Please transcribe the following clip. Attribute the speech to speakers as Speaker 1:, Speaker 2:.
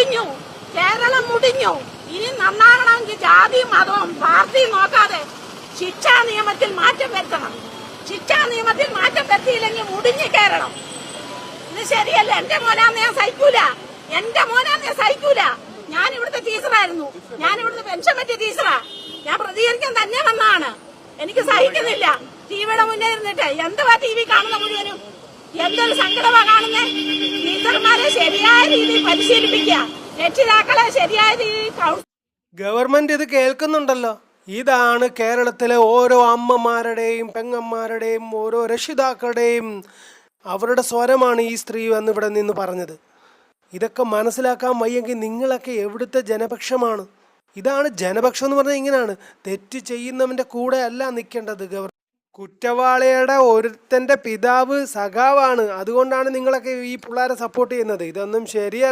Speaker 1: മുടിഞ്ഞു, കേരളം മുടിഞ്ഞു. ഇനി നന്നാകണമെങ്കിൽ ജാതിയും മതവും പാർട്ടിയും നോക്കാതെ ശിക്ഷാ നിയമത്തിൽ മാറ്റം വരുത്തണം. ശിക്ഷാ നിയമത്തിൽ മാറ്റം വരുത്തിയില്ലെങ്കിൽ മുടിഞ്ഞു കേരളം. ഇത് ശരിയല്ല. എന്റെ മോനാന്ന് ഞാൻ സഹിക്കൂല. എന്റെ മോനാന്ന് ഞാൻ സഹിക്കൂല. ഞാൻ ഇവിടുത്തെ ടീച്ചറായിരുന്നു. ഞാൻ ഇവിടുത്തെ പെൻഷൻ പറ്റിയ ടീച്ചറാ. ഞാൻ പ്രതികരിക്കാൻ തന്നെ വന്നതാണ്. എനിക്ക് സഹിക്കുന്നില്ല. ടിവിയുടെ മുന്നേ ഇരുന്നിട്ട് എന്തുവാ ടി വി കാണുന്ന മുഴുവനും എന്തൊരു സങ്കടമാ കാണുന്നേ. ടീച്ചർമാരെ ശരിയായ രീതിയിൽ പരിശീലിപ്പിക്കുക, രക്ഷിതാക്കളെ ശരിയായ രീതിയിൽ.
Speaker 2: ഗവൺമെന്റ് ഇത് കേൾക്കുന്നുണ്ടല്ലോ. ഇതാണ് കേരളത്തിലെ ഓരോ അമ്മമാരുടെയും പെങ്ങന്മാരുടെയും ഓരോ രക്ഷിതാക്കളുടെയും അവരുടെ സ്വരമാണ് ഈ സ്ത്രീ വന്ന് ഇവിടെ നിന്ന് പറഞ്ഞത്. ഇതൊക്കെ മനസ്സിലാക്കാൻ വയ്യെങ്കിൽ നിങ്ങളൊക്കെ എവിടുത്തെ ജനപക്ഷമാണ്? ഇതാണ് ജനപക്ഷം എന്ന് പറഞ്ഞാൽ ഇങ്ങനെയാണ്. തെറ്റ് ചെയ്യുന്നവന്റെ കൂടെ അല്ല നിൽക്കേണ്ടത്. കുറ്റവാളിയുടെ ഒരുത്തന്റെ പിതാവ് സഖാവാണ്. അതുകൊണ്ടാണ് നിങ്ങളൊക്കെ ഈ പിള്ളേരെ സപ്പോർട്ട് ചെയ്യുന്നത്. ഇതൊന്നും ശരിയല്ല.